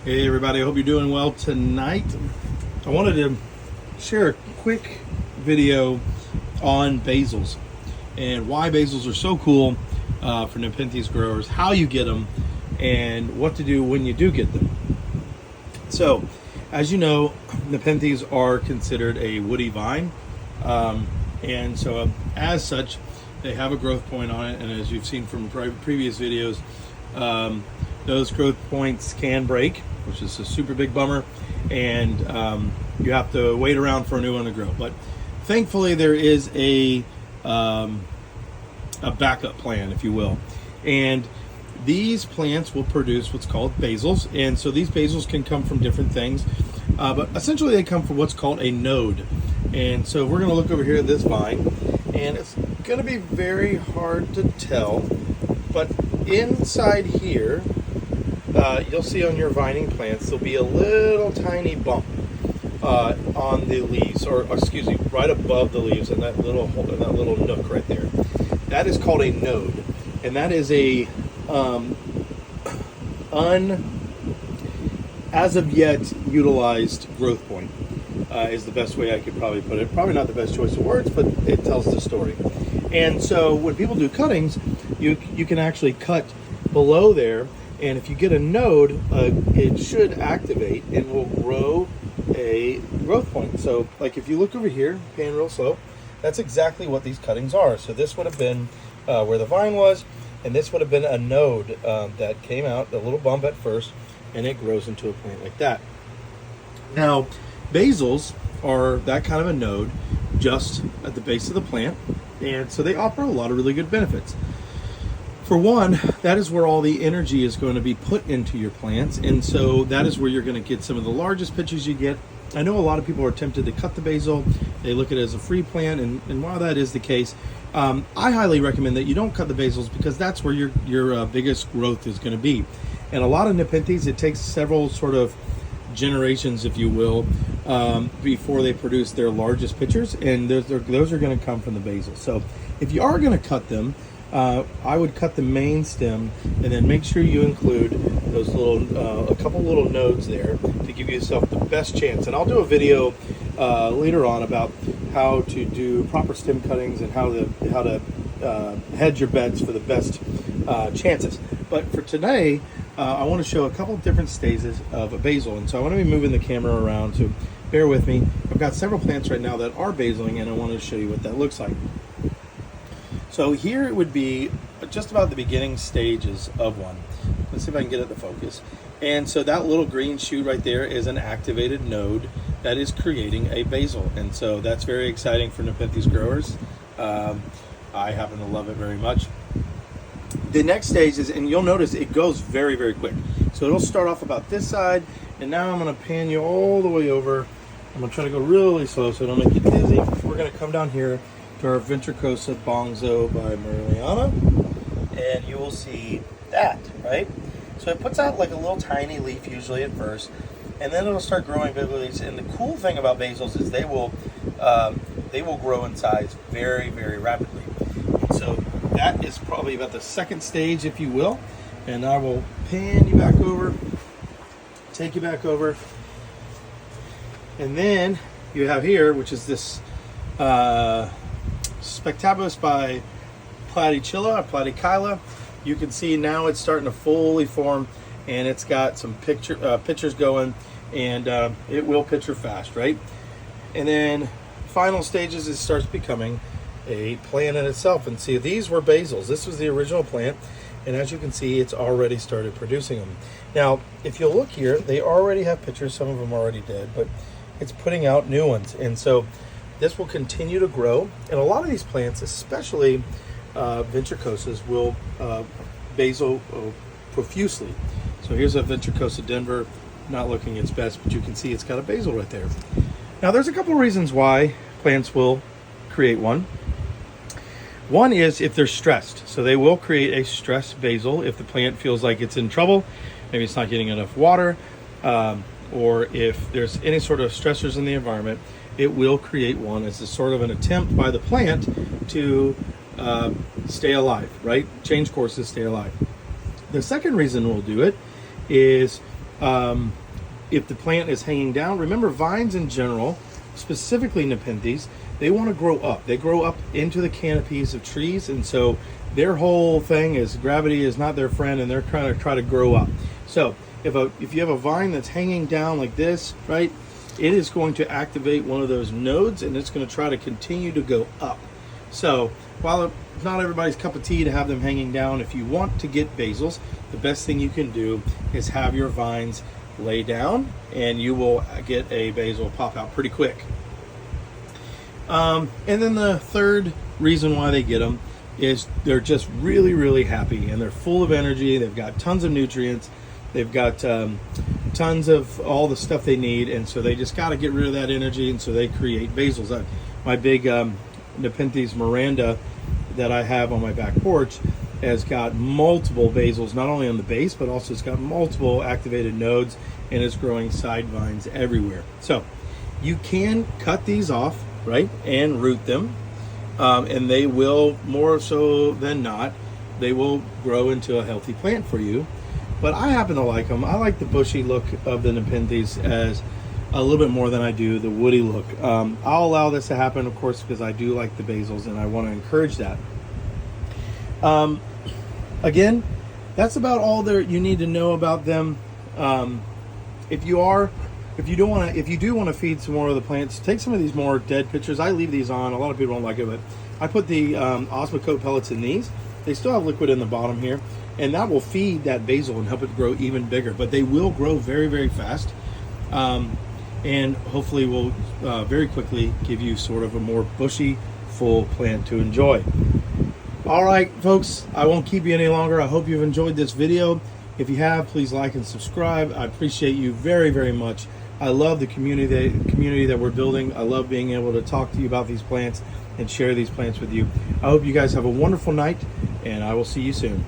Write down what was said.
Hey everybody, I hope you're doing well tonight. I wanted to share a quick video on basils and why basils are so cool for Nepenthes growers, how you get them, and what to do when you do get them. So, as you know, Nepenthes are considered a woody vine, and so as such, they have a growth point on it, and as you've seen from previous videos, those growth points can break, which is a super big bummer, and you have to wait around for a new one to grow. But thankfully there is a backup plan, if you will, and these plants will produce what's called basals. And so these basals can come from different things, but essentially they come from what's called a node. And so we're going to look over here at this vine, and it's going to be very hard to tell, but inside here, you'll see on your vining plants, there'll be a little tiny bump on the leaves, or excuse me, right above the leaves, in that little nook right there. That is called a node, and that is a as of yet utilized growth point. Is the best way I could probably put it. Probably not the best choice of words, but it tells the story. And so when people do cuttings, you can actually cut below there, and if you get a node, it should activate and will grow a growth point. So like if you look over here, pan real slow, that's exactly what these cuttings are. So this would have been where the vine was, and this would have been a node that came out, a little bump at first, and it grows into a plant like that. Now, basils are that kind of a node just at the base of the plant, and so they offer a lot of really good benefits. For one, that is where all the energy is going to be put into your plants, and so that is where you're going to get some of the largest pitches you get. I know a lot of people are tempted to cut the basil. They look at it as a free plant, and while that is the case, I highly recommend that you don't cut the basils, because that's where your biggest growth is going to be. And a lot of Nepenthes, it takes several sort of generations, if you will, before they produce their largest pitchers, and those are going to come from the basil. So if you are going to cut them, I would cut the main stem, and then make sure you include those little a couple little nodes there to give yourself the best chance. And I'll do a video later on about how to do proper stem cuttings and how to hedge your beds for the best chances. But for today, I want to show a couple different stages of a basil, and so I want to be moving the camera around, so bear with me. I've got several plants right now that are basiling, and I want to show you what that looks like. So here it would be just about the beginning stages of one. Let's see if I can get it to focus. And so that little green shoot right there is an activated node that is creating a basal, and so that's very exciting for Nepenthes growers. I happen to love it very much. The next stage is, and you'll notice it goes very, very quick. So it'll start off about this side, and now I'm going to pan you all the way over. I'm going to try to go really slow so I don't make you dizzy. We're going to come down here to our Ventricosa Bongzo by Merliana, and you will see that, right? So it puts out like a little tiny leaf usually at first, and then it'll start growing big leaves. And the cool thing about basils is they will grow in size very, very rapidly. And so that is probably about the second stage, if you will. And I will pan you back over, take you back over, and then you have here, which is this Spectabulous by Platychilla or Platychila. You can see now it's starting to fully form, and it's got some pitchers going, and it will pitcher fast, right? And then final stages, it starts becoming a plant in itself. And see, these were basils. This was the original plant, and as you can see, it's already started producing them. Now, if you'll look here, they already have pitchers. Some of them already did, but it's putting out new ones, and so this will continue to grow. And a lot of these plants, especially Ventricosas, will basal profusely. So here's a Ventricosa Denver, not looking its best, but you can see it's got a basal right there. Now there's a couple reasons why plants will create one. One is if they're stressed. So they will create a stressed basal if the plant feels like it's in trouble, maybe it's not getting enough water, or if there's any sort of stressors in the environment, it will create one as a sort of an attempt by the plant to stay alive, right? Change courses, stay alive. The second reason we'll do it is If the plant is hanging down, remember vines in general, specifically Nepenthes, they want to grow up. They grow up into the canopies of trees, and so their whole thing is gravity is not their friend, and they're trying to try to grow up. So if you have a vine that's hanging down like this, right, it is going to activate one of those nodes, and it's going to try to continue to go up. So while it's not everybody's cup of tea to have them hanging down, if you want to get basils, the best thing you can do is have your vines lay down, and you will get a basil pop out pretty quick. And then the third reason why they get them is they're just really, really happy, and they're full of energy. They've got tons of nutrients. They've got tons of all the stuff they need, and so they just got to get rid of that energy, and so they create basils. My big Nepenthes Miranda that I have on my back porch has got multiple basils, not only on the base, but also it's got multiple activated nodes, and it's growing side vines everywhere. So you can cut these off, right, and root them, and they will, more so than not, they will grow into a healthy plant for you. But I happen to like them. I like the bushy look of the Nepenthes as a little bit more than I do the woody look. I'll allow this to happen, of course, because I do like the basils, and I want to encourage that. Again, that's about all there you need to know about them. If you do want to feed some more of the plants, take some of these more dead pitchers. I leave these on. A lot of people don't like it, but I put the Osmocote pellets in these. They still have liquid in the bottom here, and that will feed that basil and help it grow even bigger. But they will grow very, very fast, and hopefully will very quickly give you sort of a more bushy, full plant to enjoy. All right, folks, I won't keep you any longer. I hope you've enjoyed this video. If you have, please like and subscribe. I appreciate you very, very much. I love the community that we're building. I love being able to talk to you about these plants and share these plants with you. I hope you guys have a wonderful night, and I will see you soon.